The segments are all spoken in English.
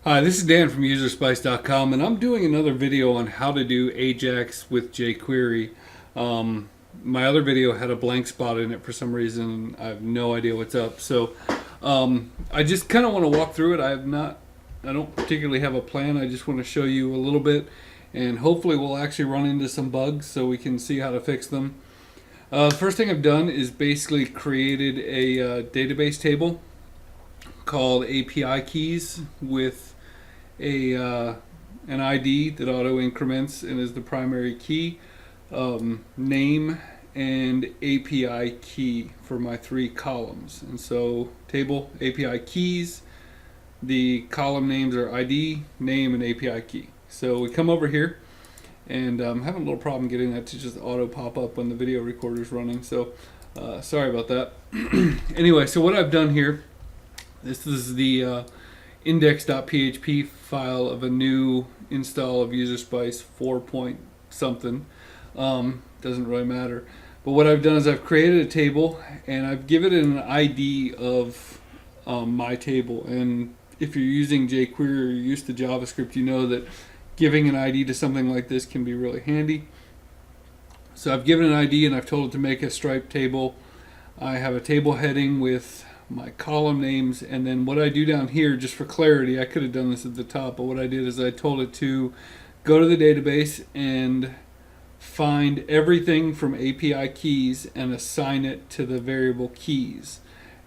Hi, this is Dan from UserSpice.com, and I'm doing another video on how to do AJAX with jQuery. My other video had a blank spot in it for some reason. I have no idea what's up. So I just kind of want to walk through it. I don't particularly have a plan. I just want to show you a little bit, and hopefully we'll actually run into some bugs so we can see how to fix them. The first thing I've done is basically created a database table called API keys with an ID that auto increments and is the primary key, name, and API key for my three columns. And so table API keys, the column names are ID, name, and API key. So we come over here, and I'm having a little problem getting that to just auto pop up when the video recorder is running. So sorry about that. Anyway, so what I've done here, this is the index.php file of a new install of UserSpice 4 point something. Doesn't really matter. But what I've done is I've created a table and I've given it an ID of my table. And if you're using jQuery or you're used to JavaScript, you know that giving an ID to something like this can be really handy. So I've given an ID and I've told it to make a striped table. I have a table heading with my column names, and then what I do down here, just for clarity, I could have done this at the top, but what I did is I told it to go to the database and find everything from API keys and assign it to the variable keys.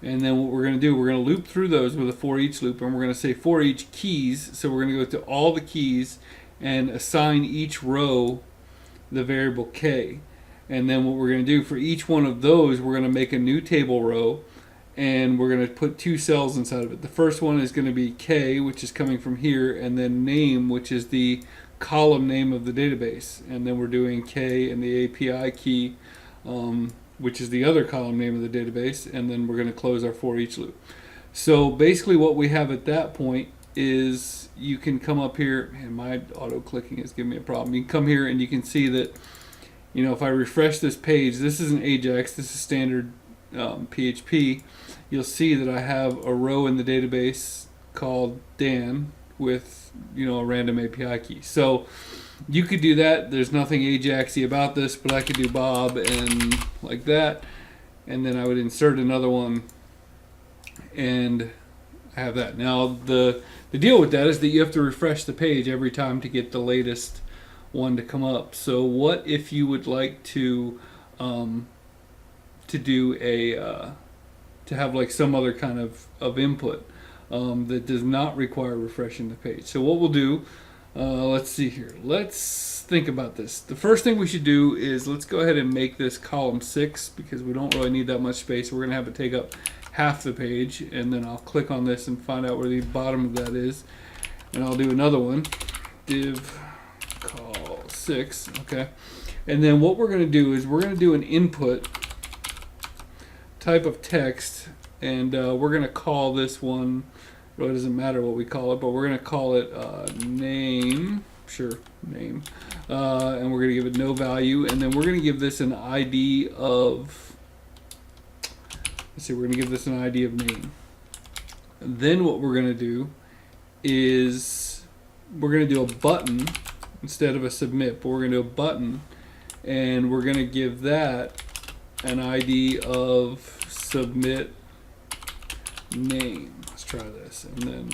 And then what we're going to do, we're going to loop through those with a for each loop, and we're going to say for each keys, so we're going to go to all the keys and assign each row the variable k. And then what we're going to do for each one of those, we're going to make a new table row, and we're going to put two cells inside of it. The first one is going to be K, which is coming from here, and then name, which is the column name of the database. And then we're doing K and the API key, which is the other column name of the database, and then we're going to close our for each loop. So basically what we have at that point is you can come up here, and my auto clicking is giving me a problem. You can come here and you can see that, you know, if I refresh this page, this is an AJAX, this is standard PHP, you'll see that I have a row in the database called Dan with, you know, a random API key. So you could do that. There's nothing AJAX-y about this, but I could do Bob and like that, and then I would insert another one and I have that. Now the deal with that is that you have to refresh the page every time to get the latest one to come up. So what if you would like to do to have like some other kind of input that does not require refreshing the page? So what we'll do, let's see here. Let's think about this. The first thing we should do is let's go ahead and make this column 6 because we don't really need that much space. We're going to have it take up half the page, and then I'll click on this and find out where the bottom of that is. And I'll do another one, div call 6, okay. And then what we're going to do is we're going to do an input type of text, and we're going to call this one, really doesn't matter what we call it, but we're going to call it name, sure, name, and we're going to give it no value, and then we're going to give this an ID of, let's see, we're going to give this an ID of name. And then what we're going to do is we're going to do a button instead of a submit, but we're going to do a button, and we're going to give that an ID of submit name. Let's try this, and then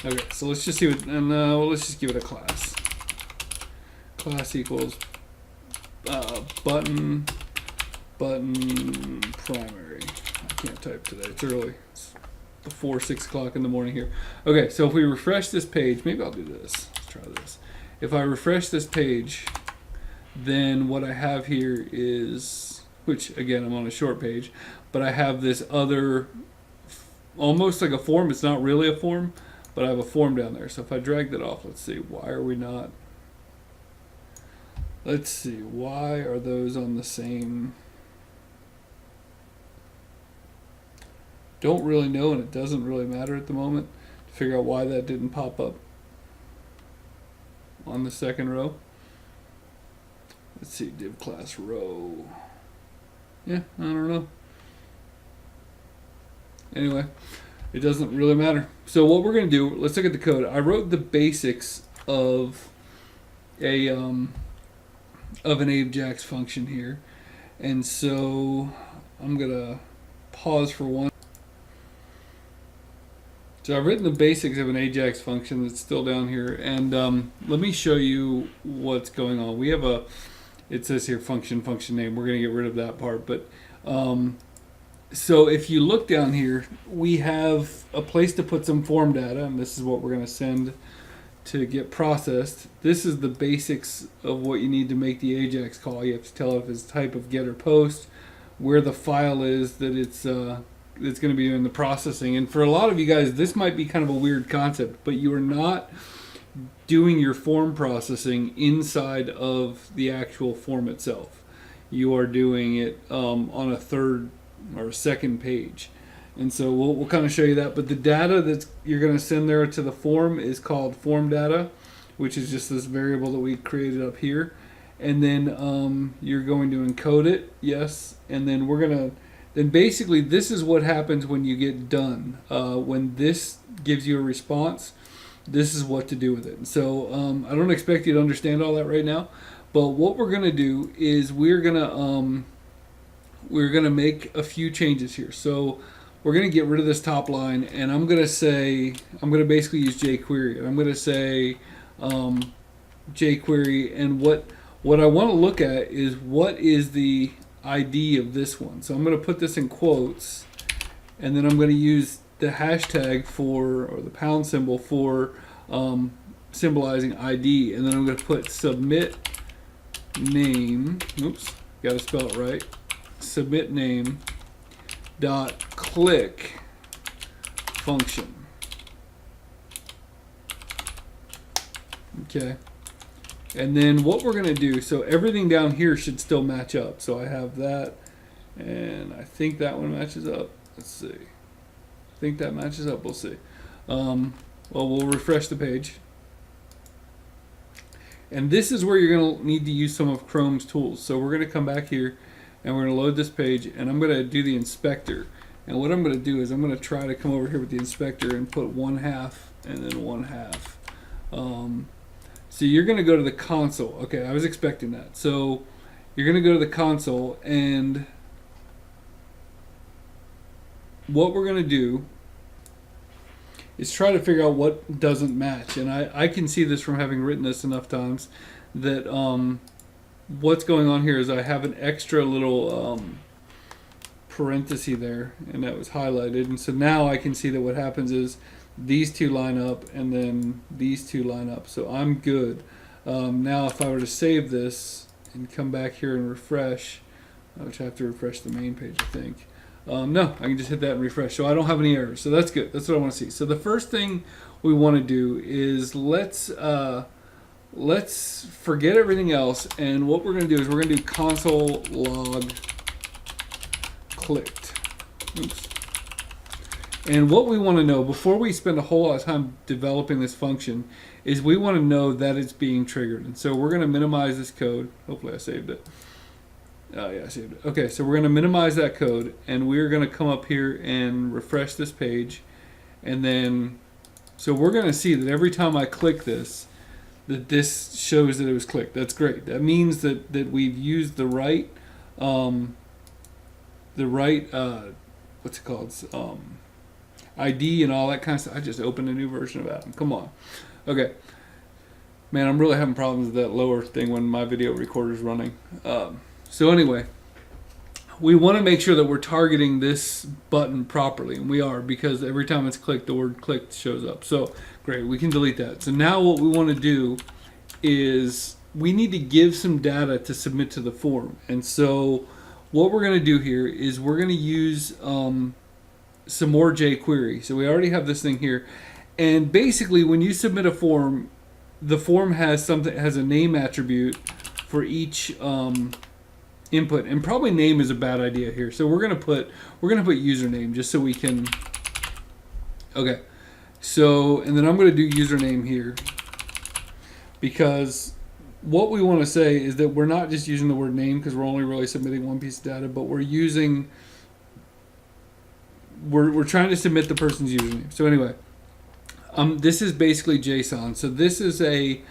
okay. So let's just see what, and let's just give it a class. Class equals button primary. I can't type today. It's early. It's before 6 o'clock in the morning here. Okay, so if we refresh this page, maybe I'll do this. Let's try this. If I refresh this page, then what I have here is, which again, I'm on a short page, but I have this other, almost like a form. It's not really a form, but I have a form down there. So if I drag that off, let's see, why are we not, let's see, why are those on the same, don't really know, and it doesn't really matter at the moment to figure out why that didn't pop up on the second row. Let's see, div class row. Yeah, I don't know. Anyway, it doesn't really matter. So what we're going to do, let's look at the code. I wrote the basics of an AJAX function here, and so I'm going to pause for one. So I've written the basics of an AJAX function that's still down here, and let me show you what's going on. We have it says here function name. We're going to get rid of that part, but so if you look down here, we have a place to put some form data, and this is what we're going to send to get processed. This is the basics of what you need to make the AJAX call. You have to tell it if it's type of get or post, where the file is that it's going to be doing the processing. And for a lot of you guys, this might be kind of a weird concept, but you are not doing your form processing inside of the actual form itself. You are doing it on a third or a second page. And so we'll kind of show you that. But the data that you're going to send there to the form is called form data, which is just this variable that we created up here. And then you're going to encode it, yes. And then then basically this is what happens when you get done. When this gives you a response, this is what to do with it. And so I don't expect you to understand all that right now. But what we're going to do is we're going to make a few changes here. So we're going to get rid of this top line, and I'm going to basically use jQuery. And I'm going to say jQuery, and what I want to look at is what is the ID of this one. So I'm going to put this in quotes, and then I'm going to use the hashtag or the pound symbol for symbolizing ID, and then I'm going to put submit name. Oops, got to spell it right. Submit name dot click function. Okay, and then what we're going to do, so everything down here should still match up. So I have that, and I think that one matches up. Let's see. I think that matches up. We'll see. Well, we'll refresh the page. And this is where you're going to need to use some of Chrome's tools. So we're going to come back here, and we're going to load this page, and I'm going to do the inspector. And what I'm going to do is I'm going to try to come over here with the inspector and put 1/2 and then 1/2. So you're going to go to the console. Okay, I was expecting that. So you're going to go to the console, and what we're going to do is try to figure out what doesn't match. And I can see this from having written this enough times that what's going on here is I have an extra little parenthesis there, and that was highlighted. And so now I can see that what happens is these two line up, and then these two line up. So I'm good. Now if I were to save this and come back here and refresh, which I have to refresh the main page, I think. No, I can just hit that and refresh. So I don't have any errors. So that's good. That's what I want to see. So the first thing we want to do is let's forget everything else. And what we're going to do is we're going to do console log clicked. Oops. And what we want to know before we spend a whole lot of time developing this function is we want to know that it's being triggered. And so we're going to minimize this code. Hopefully I saved it. Oh yeah, I saved it. Okay, so we're going to minimize that code, and we're going to come up here and refresh this page. And then, so we're going to see that every time I click this, that this shows that it was clicked. That's great. That means that we've used the right, what's it called? ID and all that kind of stuff. I just opened a new version of Atom. Come on. Okay. Man, I'm really having problems with that lower thing when my video recorder is running. So anyway, we want to make sure that we're targeting this button properly, and we are, because every time it's clicked, the word clicked shows up. So great, we can delete that. So now what we want to do is we need to give some data to submit to the form. And so what we're going to do here is we're going to use some more jQuery. So we already have this thing here, and basically when you submit a form, the form has a name attribute for each input, and probably name is a bad idea here. So we're gonna put username just so we can. Okay, so and then I'm gonna do username here, because what we want to say is that we're not just using the word name because we're only really submitting one piece of data, but we're using we're trying to submit the person's username. So anyway, this is basically JSON. So this is a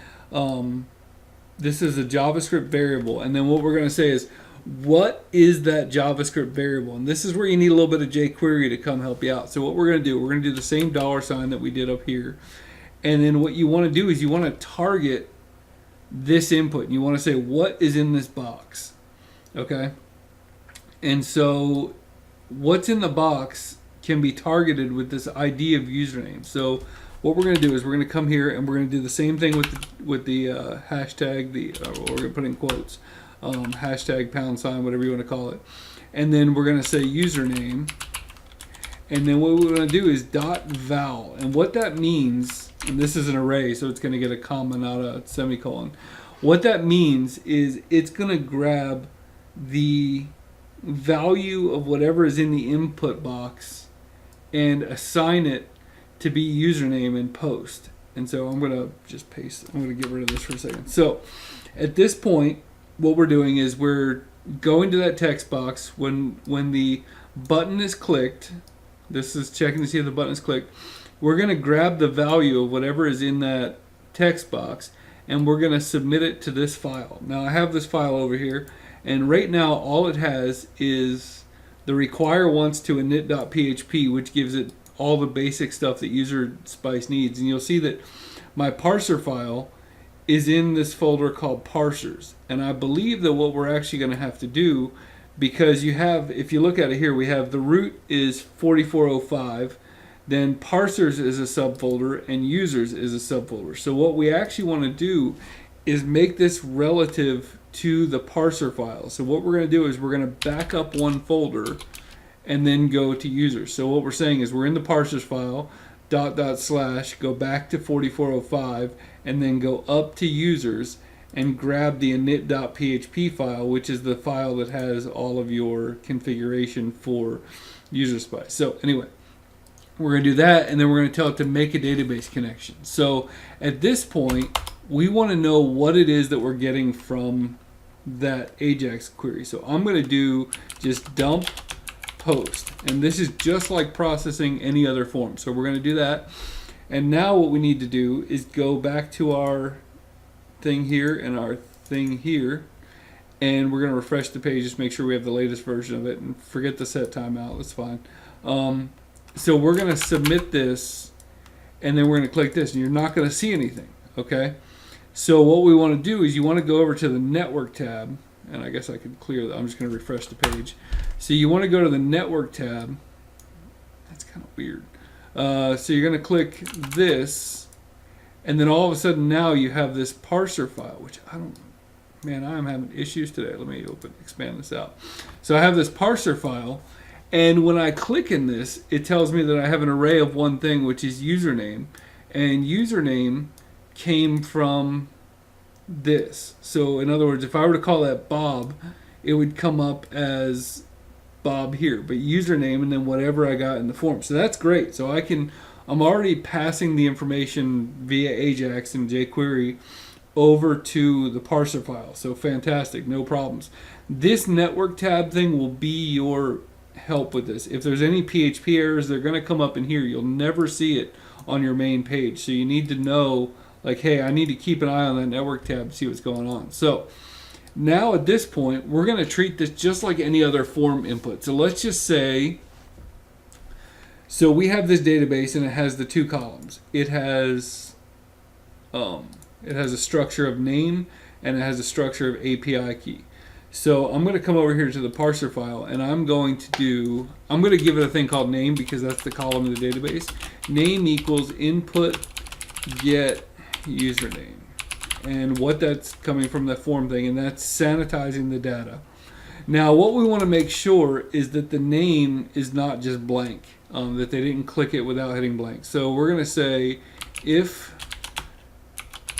JavaScript variable, and then what we're going to say is, what is that JavaScript variable? And this is where you need a little bit of jQuery to come help you out. So what we're going to do, we're going to do the same $ that we did up here. And then what you want to do is you want to target this input. You want to say, what is in this box? Okay? And so what's in the box can be targeted with this ID of username. So what we're going to do is we're going to come here and we're going to do the same thing with the hashtag, we're going to put in quotes, hashtag #, whatever you want to call it. And then we're going to say username. And then what we're going to do is .val. And what that means, and this is an array, so it's going to get a comma, not a semicolon. What that means is it's going to grab the value of whatever is in the input box and assign it to be username in post. And so I'm going to just paste, I'm going to get rid of this for a second. So at this point, what we're doing is we're going to that text box when the button is clicked. This is checking to see if the button is clicked. We're going to grab the value of whatever is in that text box, and we're going to submit it to this file. Now I have this file over here, and right now all it has is the require once to init.php, which gives it all the basic stuff that UserSpice needs. And you'll see that my parser file is in this folder called parsers. And I believe that what we're actually going to have to do, because you have, if you look at it here, we have the root is 4405, then parsers is a subfolder, and users is a subfolder. So what we actually want to do is make this relative to the parser file. So what we're going to do is we're going to back up one folder and then go to users. So what we're saying is we're in the parsers file, // go back to 4405, and then go up to users and grab the init.php file, which is the file that has all of your configuration for UserSpice. So anyway, we're going to do that, and then we're going to tell it to make a database connection. So at this point, we want to know what it is that we're getting from that AJAX query. So I'm going to do just dump post, and this is just like processing any other form. So we're going to do that, and now what we need to do is go back to our thing here and our thing here, and we're going to refresh the page, just make sure we have the latest version of it, and forget the set timeout, that's fine. So we're going to submit this, and then we're going to click this, and you're not going to see anything. Okay, so what we want to do is you want to go over to the network tab, and I guess I could clear that. I'm just going to refresh the page. So you want to go to the network tab. That's kind of weird. So you're going to click this, and then all of a sudden now you have this parser file, which I am having issues today. Let me expand this out. So I have this parser file, and when I click in this, it tells me that I have an array of one thing, which is username, and username came from this. So in other words, if I were to call that Bob, it would come up as Bob here, but username and then whatever I got in the form. So that's great. So I'm already passing the information via AJAX and jQuery over to the parser file. So fantastic, no problems. This network tab thing will be your help with this. If there's any PHP errors, they're going to come up in here. You'll never see it on your main page. So you need to know, like, hey, I need to keep an eye on that network tab to see what's going on. So now at this point, we're going to treat this just like any other form input. So let's just say, so we have this database and it has the two columns. It has a structure of name and it has a structure of API key. So I'm going to come over here to the parser file, and I'm going to give it a thing called name, because that's the column of the database. Name equals input get username, and what that's coming from that form thing, and that's sanitizing the data. Now what we want to make sure is that the name is not just blank, that they didn't click it without hitting blank. So we're going to say if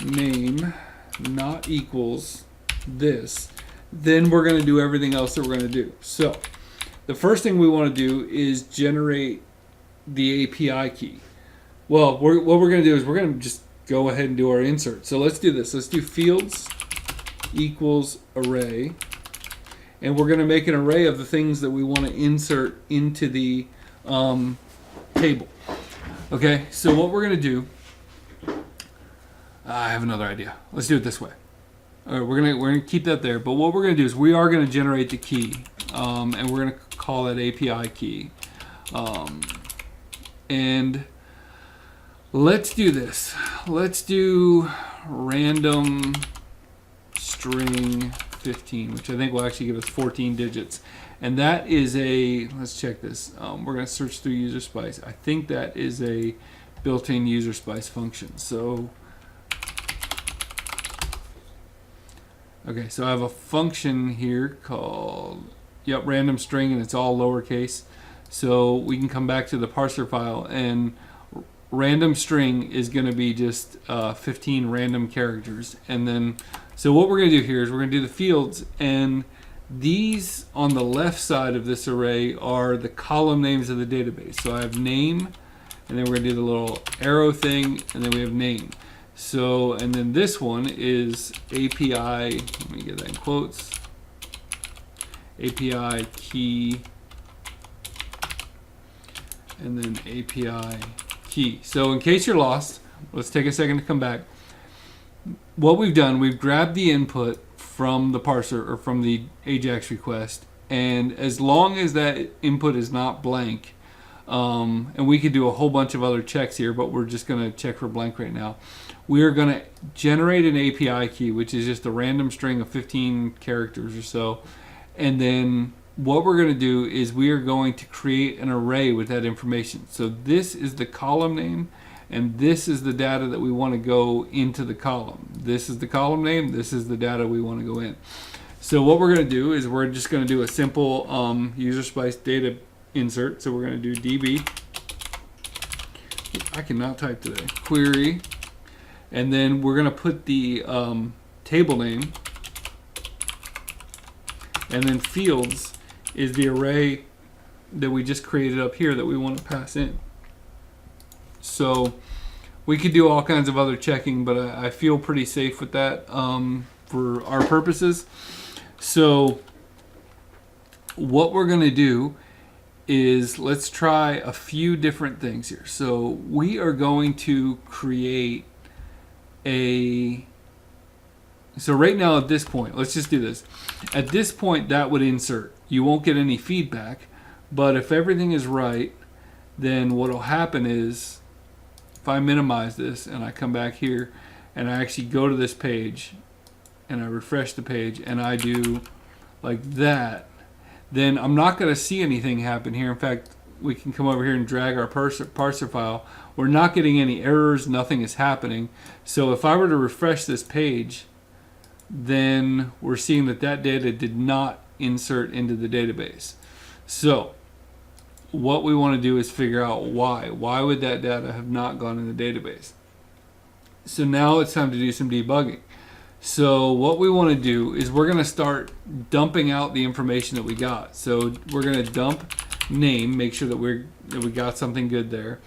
name not equals this, then we're going to do everything else that we're going to do. So the first thing we want to do is generate the API key. Well, what we're going to do is we're going to just go ahead and do our insert. So let's do this. Let's do fields equals array, and we're going to make an array of the things that we want to insert into the table. Okay, so what we're going to do, I have another idea. Let's do it this way. All right, we're gonna keep that there, but what we're gonna do is we are gonna generate the key, and we're gonna call it API key, and let's do this. Let's do random string 15, which I think will actually give us 14 digits, and that is a. Let's check this. We're gonna search through UserSpice. I think that is a built-in UserSpice function. So. Okay, so I have a function here called, random string, and it's all lowercase. So we can come back to the parser file, and random string is going to be just 15 random characters. And then, so what we're going to do here is we're going to do the fields, and these on the left side of this array are the column names of the database. So I have name, and then we're going to do the little arrow thing, and then we have name. So, and then this one is API, let me get that in quotes, API key, and then API key. So in case you're lost, let's take a second to come back. What we've done, we've grabbed the input from the parser or from the AJAX request, and as long as that input is not blank, and we could do a whole bunch of other checks here, but we're just going to check for blank right now. We are going to generate an API key, which is just a random string of 15 characters or so. And then what we're going to do is we are going to create an array with that information. So this is the column name, and this is the data that we want to go into the column. This is the column name, this is the data we want to go in. So what we're going to do is we're just going to do a simple UserSpice data insert. So we're going to do db, I cannot type today, query, and then we're going to put the table name, and then fields is the array that we just created up here that we want to pass in. So we could do all kinds of other checking, but I feel pretty safe with that for our purposes. So what we're going to do is let's try a few different things here. So we are going to create so right now at this point, let's just do this. At this point, that would insert. You won't get any feedback, but if everything is right, then what will happen is if I minimize this and I come back here and I actually go to this page and I refresh the page and I do like that, then I'm not going to see anything happen here. In fact, we can come over here and drag our parser file. We're not getting any errors, nothing is happening. So if I were to refresh this page, then we're seeing that that data did not insert into the database. So what we want to do is figure out why. Why would that data have not gone in the database? So now it's time to do some debugging. So what we want to do is we're going to start dumping out the information that we got. So we're going to dump name, make sure that we got something good there.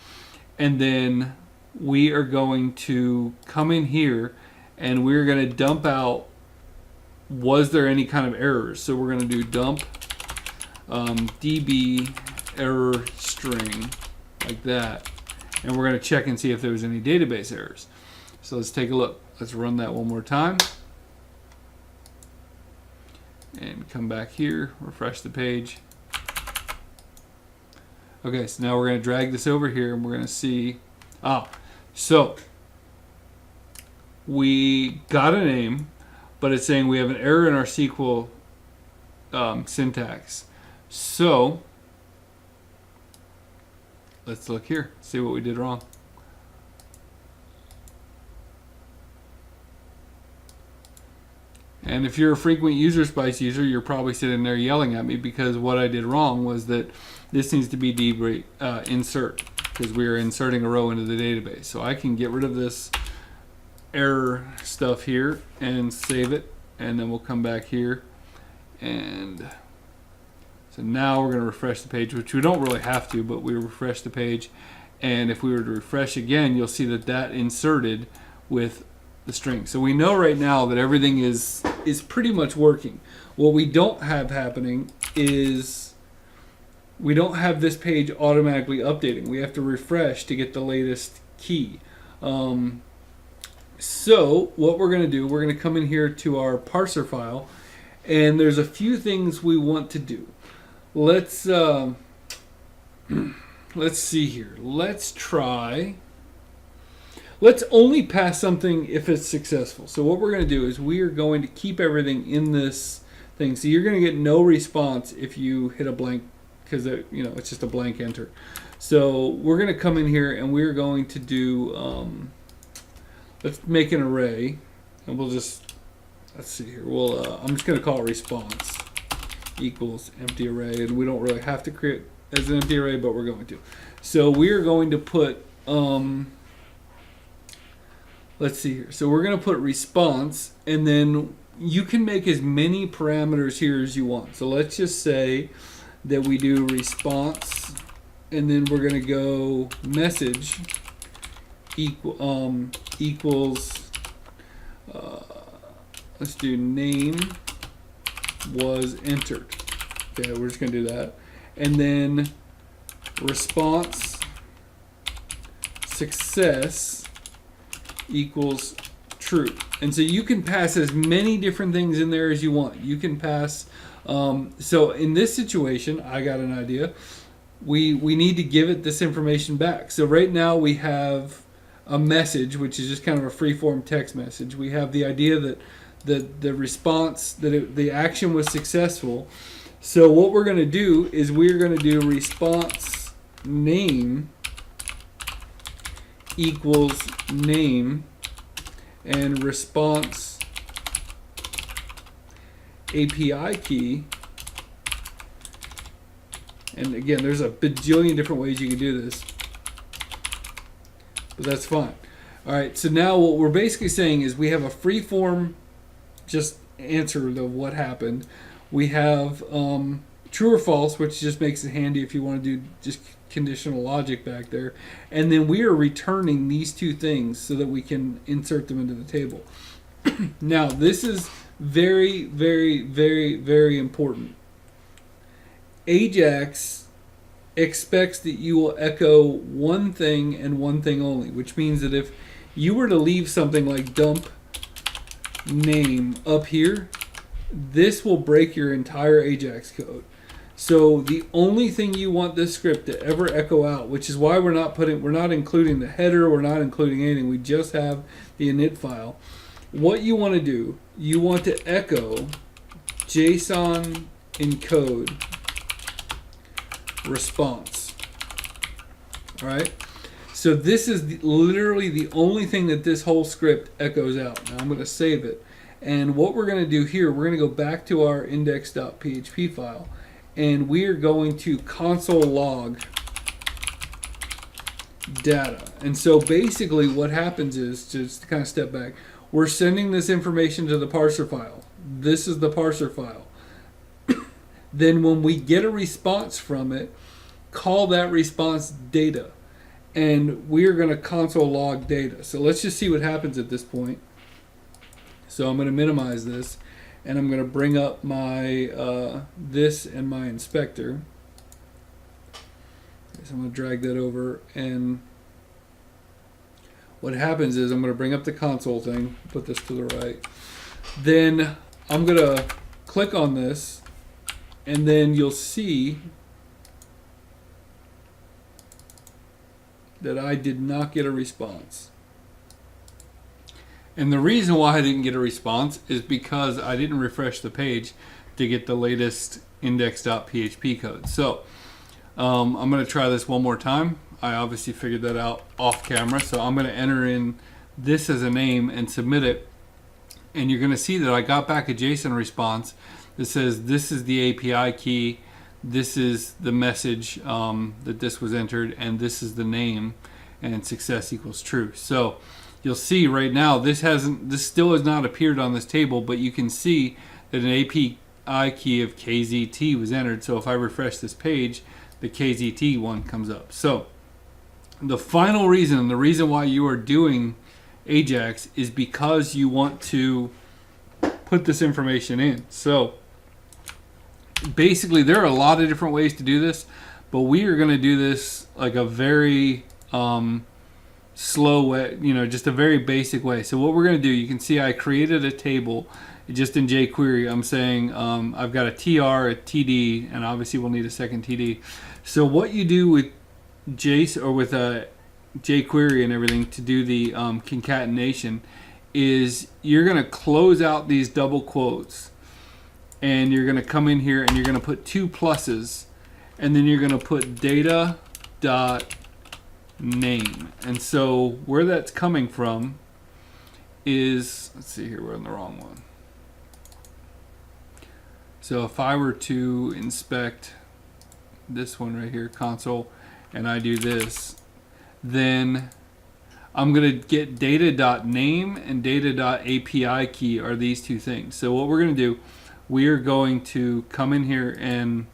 And then we are going to come in here and we're going to dump out, was there any kind of errors? So we're going to do dump db error string like that. And we're going to check and see if there was any database errors. So let's take a look. Let's run that one more time. And come back here, refresh the page. Okay, so now we're going to drag this over here and we're going to see, so we got a name, but it's saying we have an error in our SQL syntax. So let's look here, see what we did wrong. And if you're a frequent UserSpice user, you're probably sitting there yelling at me because what I did wrong was that this needs to be insert, because we are inserting a row into the database. So I can get rid of this error stuff here and save it, and then we'll come back here. And so now we're going to refresh the page, which we don't really have to, but we refresh the page. And if we were to refresh again, you'll see that that inserted with the string. So we know right now that everything is pretty much working. What we don't have happening is we don't have this page automatically updating. We have to refresh to get the latest key. So what we're going to do, we're going to come in here to our parser file, and there's a few things we want to do. Let's see here. Let's only pass something if it's successful. So what we're going to do is we are going to keep everything in this thing. So you're going to get no response if you hit a blank, because it's just a blank enter. So we're going to come in here and we're going to do let's make an array, and let's see here. I'm just going to call it response equals empty array, and we don't really have to create as an empty array, but we're going to. So we are going to put let's see here. So we're going to put response, and then you can make as many parameters here as you want. So let's just say that we do response, and then we're going to go message equals let's do name was entered. Okay, we're just going to do that. And then response success equals true. And so you can pass as many different things in there as you want. You can pass so in this situation, I got an idea. We need to give it this information back. So right now we have a message, which is just kind of a free-form text message. We have the idea that the response, the action was successful. So what we're going to do is we're going to do response name equals name, and response API key. And again, there's a bajillion different ways you can do this, but that's fine. All right, so now what we're basically saying is we have a free form just answer of what happened. We have true or false, which just makes it handy if you want to do just conditional logic back there. And then we are returning these two things so that we can insert them into the table. Now, this is very, very, very, very important. AJAX expects that you will echo one thing and one thing only, which means that if you were to leave something like dump name up here, this will break your entire AJAX code. So the only thing you want this script to ever echo out, which is why we're not including the header, we're not including anything, we just have the init file. What you want to do, you want to echo JSON encode response. All right. So this is literally the only thing that this whole script echoes out. Now I'm going to save it. And what we're going to do here, we're going to go back to our index.php file, and we are going to console log data. And so basically what happens is, just to kind of step back, we're sending this information to the parser file. This is the parser file. Then when we get a response from it, call that response data. And we're going to console log data. So let's just see what happens at this point. So I'm going to minimize this, and I'm going to bring up my this and my inspector. So I'm going to drag that over, and what happens is I'm going to bring up the console thing, put this to the right. Then I'm going to click on this, and then you'll see that I did not get a response. And the reason why I didn't get a response is because I didn't refresh the page to get the latest index.php code. So I'm going to try this one more time. I obviously figured that out off camera. So I'm going to enter in this as a name and submit it. And you're going to see that I got back a JSON response that says this is the API key, this is the message that this was entered, and this is the name, and success equals true. So you'll see right now this still has not appeared on this table, but you can see that an API key of KZT was entered. So if I refresh this page, the KZT one comes up. So the final reason, the reason why you are doing AJAX is because you want to put this information in. So basically there are a lot of different ways to do this. but we are going to do this like a very slow way, just a very basic way. So what we're going to do, you can see I created a table just in jQuery. I'm saying I've got a TR, a TD, and obviously we'll need a second TD. So what you do with JSON or with a jQuery and everything to do the concatenation is you're going to close out these double quotes, and you're going to come in here and you're going to put two pluses, and then you're going to put data dot name. And so where that's coming from is, let's see here, we're on the wrong one. So if I were to inspect this one right here, console, and I do this, then I'm going to get data.name and data.api key are these two things. So what we're going to do, we are going to come in here and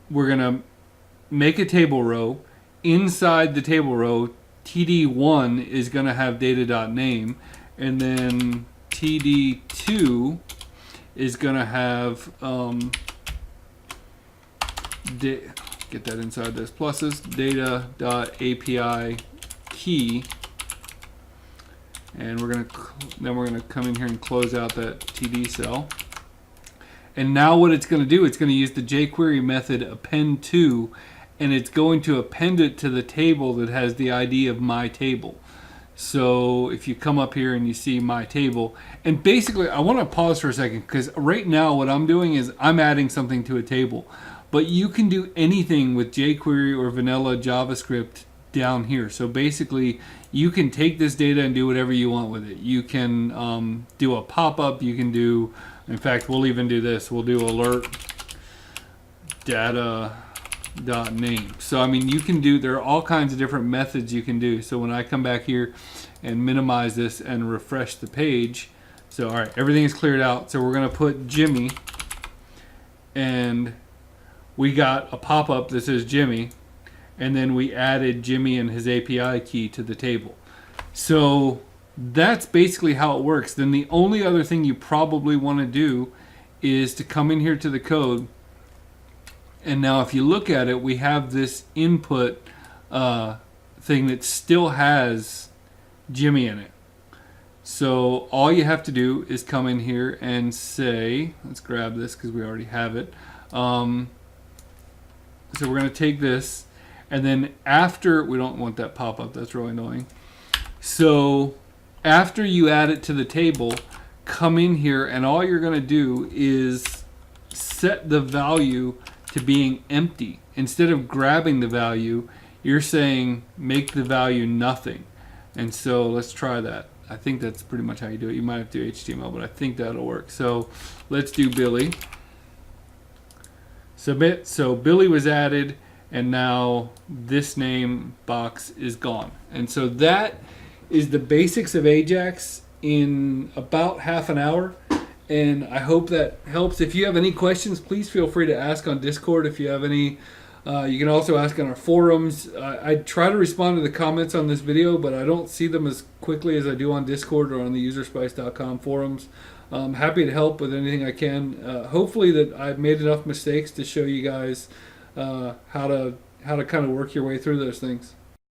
we're going to make a table row. Inside the table row, TD1 is going to have data.name, and then TD2 is going to have get that inside those pluses, data.api key, and we're going to come in here and close out that TD cell. And now what it's going to do, it's going to use the jQuery method append to, and it's going to append it to the table that has the ID of my table. So if you come up here and you see my table, and basically I want to pause for a second, because right now what I'm doing is I'm adding something to a table, but you can do anything with jQuery or vanilla JavaScript down here. So basically you can take this data and do whatever you want with it. You can do a pop-up, you can do, in fact we'll even do this, we'll do alert data name. So I mean, you can do, there are all kinds of different methods you can do. So when I come back here and minimize this and refresh the page, so all right, everything is cleared out. So we're going to put Jimmy, and we got a pop-up that says Jimmy, and then we added Jimmy and his API key to the table. So that's basically how it works. Then the only other thing you probably want to do is to come in here to the code. And now if you look at it, we have this input thing that still has Jimmy in it. So all you have to do is come in here and say, let's grab this because we already have it. So we're going to take this, and then after, we don't want that pop-up, that's really annoying. So after you add it to the table, come in here, and all you're going to do is set the value to being empty. Instead of grabbing the value, you're saying make the value nothing. And so let's try that. I think that's pretty much how you do it. You might have to do HTML, but I think that'll work. So let's do Billy. Submit. So Billy was added, and now this name box is gone. And so that is the basics of AJAX in about half an hour. And I hope that helps. If you have any questions, please feel free to ask on Discord. If you have any, you can also ask on our forums. I try to respond to the comments on this video, but I don't see them as quickly as I do on Discord or on the UserSpice.com forums. I'm happy to help with anything I can. Hopefully that I've made enough mistakes to show you guys how to kind of work your way through those things.